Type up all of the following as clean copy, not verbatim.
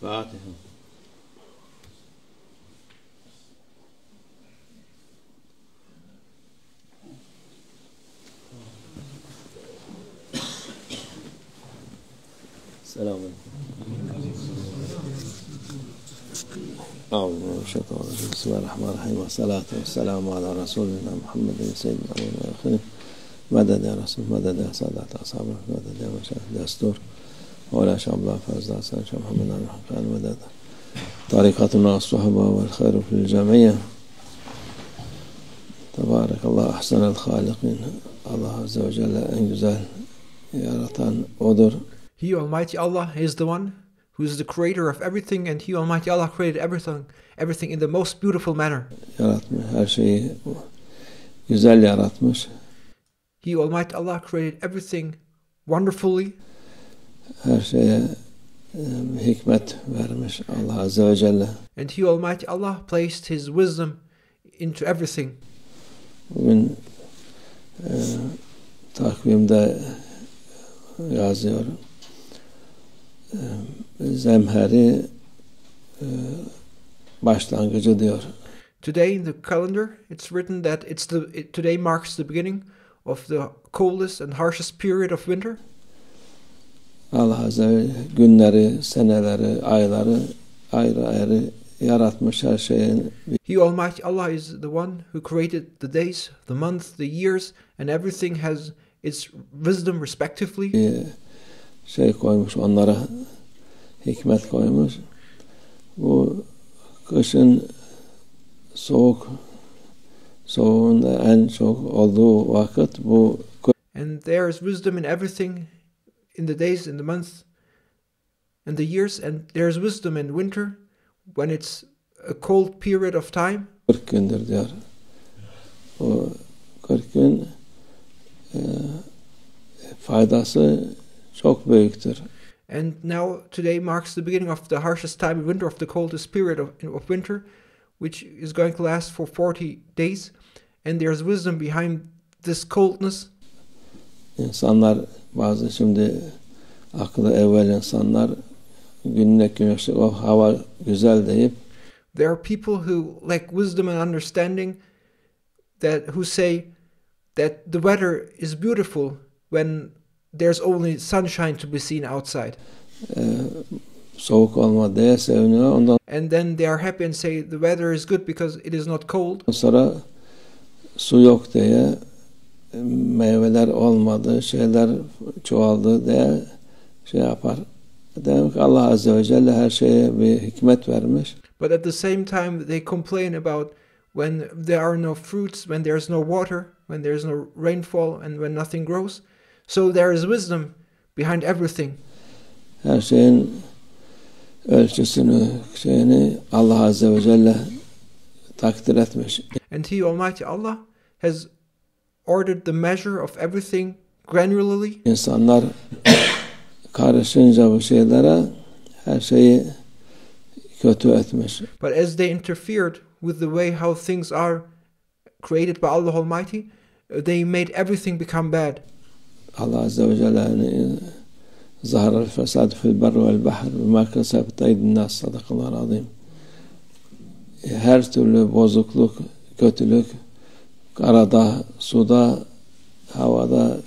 Fatiha. Selamun Aleyküm. Bismillahirrahmanirrahim. Ve salatu ve selamu ala Resulina Muhammedin seyyidina ve akhirin. Meded ya Resul, meded ya Sadat ashabı, meded ya Meşahid Destur. Ve la şabla fazla sen şah Muhammed'an rahkan meded. Tarikatuna as-suhba vel khairu fil cemiyye. Tebarakallah ahsenel halikin. Allah Azze ve Celle en güzel yaratan odur. He, Almighty Allah, is the one who is the creator of everything, and He, Almighty Allah, created everything in the most beautiful manner. Yaratmış, her şeyi güzel yaratmış. He, Almighty Allah, created everything wonderfully. Her şeye hikmet vermiş Allah Azze ve Celle. And He, Almighty Allah, placed His wisdom into everything. Bugün takvimde yazıyor. Zemheri başlangıcı diyor. Today in the calendar, it's written that today marks the beginning of the coldest and harshest period of winter. Allah Azze ve günleri, seneleri, ayları ayrı ayrı yaratmış her şeyin. He, Almighty Allah, is the one who created the days, the months, the years, and everything has its wisdom respectively. Şey koymuş, onlara hikmet koymuş. Bu kışın soğuğunda en çok olduğu vakit bu. And there is wisdom in everything, in the days, in the months, and the years, and there is wisdom in winter when it's a cold period of time. 40 gündür diyor. O 40 gün faydası çok büyüktür. And now today marks the beginning of the harshest time of winter, of the coldest period of winter, which is going to last for 40 days. And there's wisdom behind this coldness. İnsanlar bazı şimdi aklı evvel insanlar günlük güneşli o hava güzel deyip there are people who lack wisdom and understanding who say that the weather is beautiful when there's only sunshine to be seen outside. Soğuk olma diye seviniyor. Ondan and then they are happy and say the weather is good because it is not cold. Sonra su yok diye meyveler olmadı, şeyler çoğaldı diye şey yapar. Demek ki Allah Azze ve Celle her şeye bir hikmet vermiş. But at the same time they complain about when there are no fruits, when there's no water, when there's no rainfall, and when nothing grows. So there is wisdom behind everything. Her şeyin ölçüsünü, şeyini Allah Azze ve Celle takdir etmiş. And He, Almighty Allah, has ordered the measure of everything granularly. İnsanlar karışınca bu şeylere her şeyi kötü etmiş. But as they interfered with the way how things are created by Allah Almighty, they made everything become bad. Allah Azze ve Celle'nin zahara el-fesad fil-berri vel-bahr bima kesebet eydin nas sadakallahu azim. Her türlü bozukluk, kötülük karada, suda, havada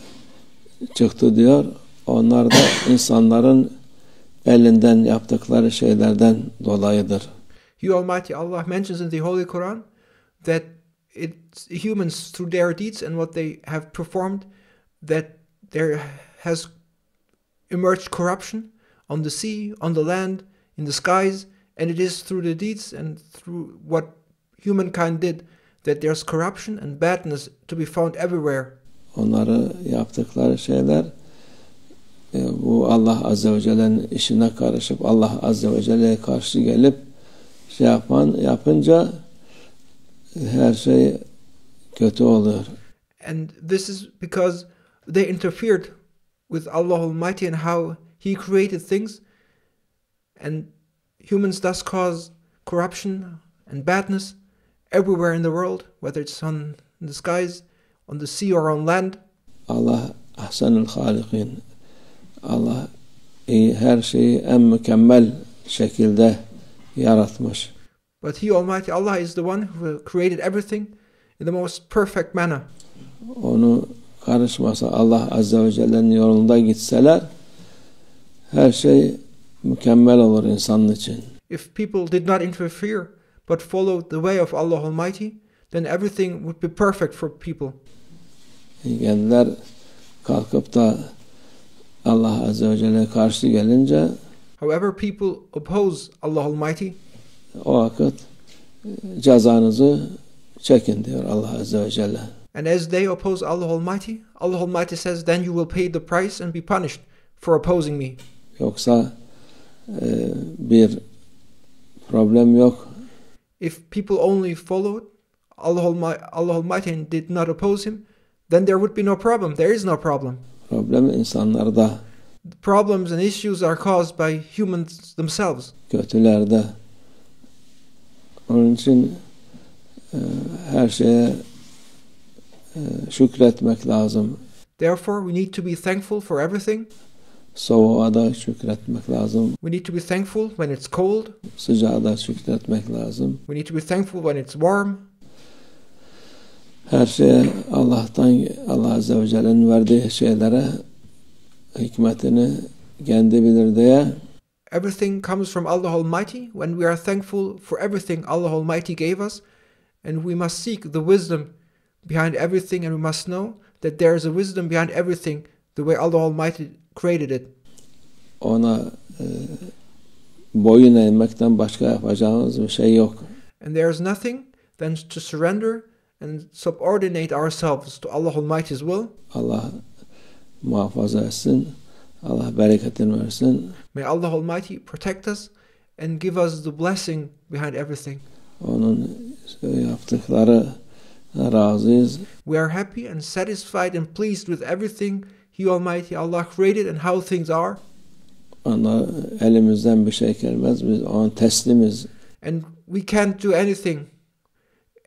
çıktı diyor. Onlar da insanların elinden yaptıkları şeylerden dolayıdır. You, Almighty Allah, mentions in the Holy Quran that it's humans through their deeds and what they have performed that there has emerged corruption on the sea, on the land, in the skies, and it is through the deeds and through what humankind did that there's corruption and badness to be found everywhere. Onları yaptıkları şeyler bu Allah Azze ve Celle'nin işine karışıp Allah Azze ve Celle'ye karşı gelip şey yapınca her şey kötü oluyor. And this is because they interfered with Allah Almighty and how He created things, and humans thus cause corruption and badness everywhere in the world, whether it's in the skies, on the sea, or on land. Allah ahsenul halikin. Allah her şeyi en mükemmel şekilde yaratmış. But He Almighty Allah is the one who created everything in the most perfect manner. Onu karışmasa, Allah Azze ve Celle'nin yolunda gitseler her şey mükemmel olur insan için. If people did not interfere but followed the way of Allah Almighty, then everything would be perfect for people. Kendiler kalkıp da Allah Azze ve Celle'ye karşı gelince, However, people oppose Allah Almighty, o vakit cezanızı çekin diyor Allah Azze ve Celle. and as they oppose Allah Almighty says, then you will pay the price and be punished for opposing me. Yoksa bir problem yok. If people only followed Allah Almighty and did not oppose Him, then there would be no problem. There is no problem. Problem insanlarda, The problems and issues are caused by humans themselves. kötülerde. Onun için her şeye şükretmek lazım. Therefore, we need to be thankful for everything. Soğuğa da şükretmek lazım. We need to be thankful when it's cold. Sıcağa da şükretmek lazım. We need to be thankful when it's warm. Her şeye Allah'tan, Allah Azze ve Celle'nin verdiği şeylere hikmetini kendi bilir diye Everything comes from Allah Almighty. When we are thankful for everything Allah Almighty gave us, and we must seek the wisdom behind everything, and we must know that there is a wisdom behind everything, the way Allah Almighty created it. ona boyun eğmekten başka yapacağımız bir şey yok. And there is nothing than to surrender and subordinate ourselves to Allah Almighty's will. Allah muhafaza etsin. Allah bereketini versin. May Allah Almighty protect us and give us the blessing behind everything. Onun yaptıkları razıyız. We are happy and satisfied and pleased with everything He Almighty Allah created and how things are. Ona elimizden bir şey gelmez. Biz ona teslimiz. And we can't do anything.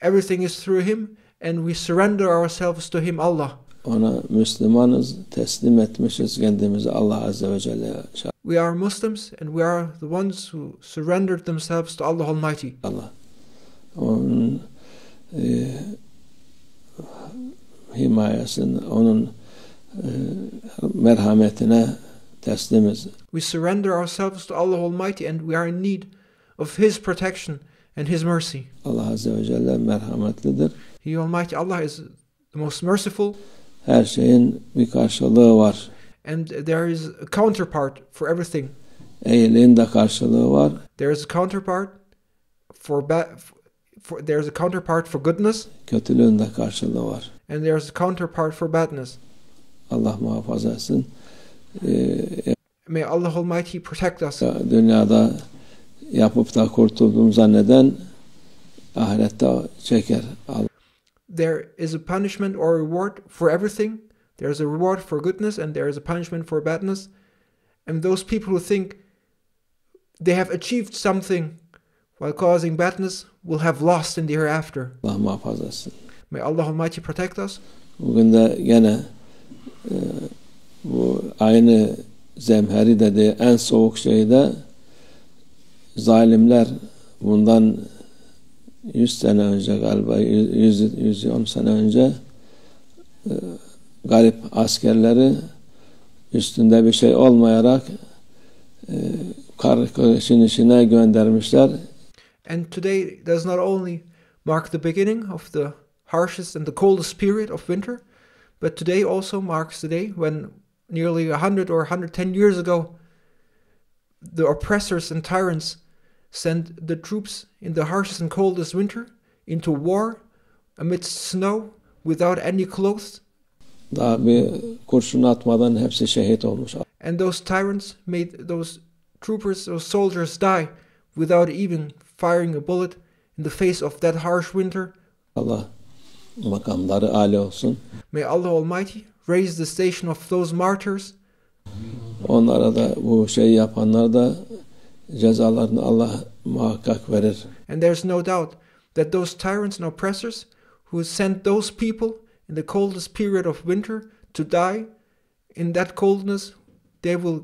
Everything is through Him, and we surrender ourselves to Him, Allah. Ona Müslümanız. Teslim etmişiz kendimizi Allah Azze ve Celle'ye. We are Muslims, and we are the ones who surrendered themselves to Allah Almighty. Allah. Onun himayesine, onun merhametine teslimiz. We surrender ourselves to Allah Almighty, and we are in need of His protection and His mercy. Allah Azze ve Celle merhametlidir. He Almighty Allah is the most merciful, Her şeyin bir karşılığı var. and there is a counterpart for everything. İyiliğin de karşılığı var. There is a counterpart there is a counterpart for goodness, Kötülüğün de karşılığı var. and there is a counterpart for badness. Allah muhafaza etsin. May Allah Almighty protect us. Dünyada yapıp da kurtulduğum zanneden ahirette çeker. There is a punishment or reward for everything. There is a reward for goodness, and there is a punishment for badness. And those people who think they have achieved something while causing badness will have lost in the hereafter. Allah muhafaza etsin. May Allah Almighty protect us. Bugün de gene bu aynı zemheri dediği en soğuk şeyde zalimler bundan 100 sene önce galiba 110 sene önce garip askerleri üstünde bir şey olmayarak karışın içine göndermişler. And today does not only mark the beginning of the harshest and the coldest period of winter, but today also marks the day when nearly 100 or 110 years ago the oppressors and tyrants sent the troops in the harshest and coldest winter into war amidst snow without any clothes. Daha bir kurşun atmadan hepsi şehit olmuş. And those tyrants made those troopers, those soldiers die without even firing a bullet in the face of that harsh winter. Allah makamları âli olsun. May Allah Almighty raise the station of those martyrs. Onlara da bu şeyi yapanlar da cezalarını Allah muhakkak verir. And there's no doubt that those tyrants and oppressors who sent those people in the coldest period of winter to die in that coldness, they will,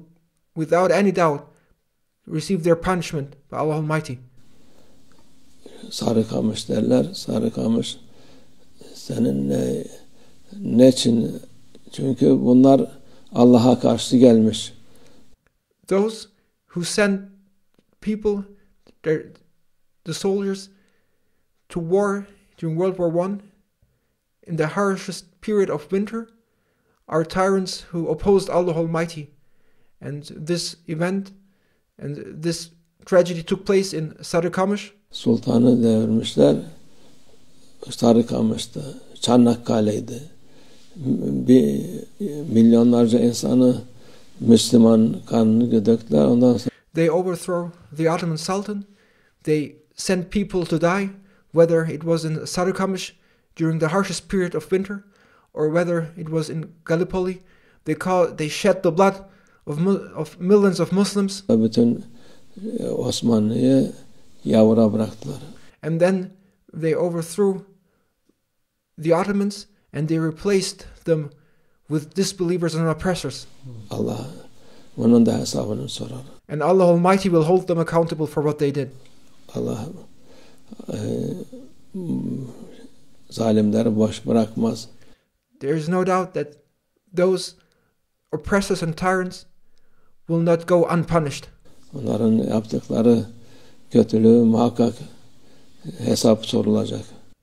without any doubt, receive their punishment by Allah Almighty. Sarıkamış derler. Sarıkamış senin ne için? Çünkü bunlar Allah'a karşı gelmiş. Those who send people, the soldiers, to war during World War I in the harshest period of winter are tyrants who opposed Allah Almighty. And this event and this tragedy took place in Sarıkamış. Sultanı devirmişler. Sarıkamış'ta, Çanakkale'ydi. Bir milyonlarca insanı Müslüman kanını döktüler. Ondan sonra They overthrow the Ottoman Sultan. They sent people to die, whether it was in Sarıkamış during the harshest period of winter, or whether it was in Gallipoli. They shed the blood of millions of Muslims. bütün Osmanlı'yı yavura bıraktılar. And then they overthrew the Ottomans and they replaced them with disbelievers and oppressors. Allah onun da hesabını sorar. And Allah Almighty will hold them accountable for what they did. Allah zalimleri boş bırakmaz. There is no doubt that those oppressors and tyrants will not go unpunished. Onların yaptıkları kötülüğü muhakkak hesap sorulacak.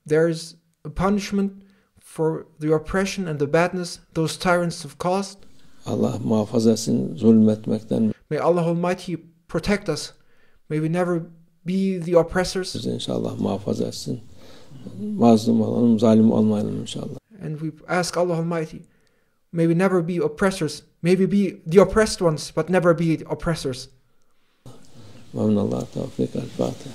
There is a punishment for the oppression and the badness those tyrants have caused. Allah muhafaza etsin zulmetmekten. May Allah Almighty protect us. May we never be the oppressors. İnşallah muhafaza etsin. Mazlum olalım, zalim olmayalım inşallah. And we ask Allah Almighty, may we never be oppressors. May we be the oppressed ones, but never be the oppressors. Ve minallah tevfik. El-Fatiha.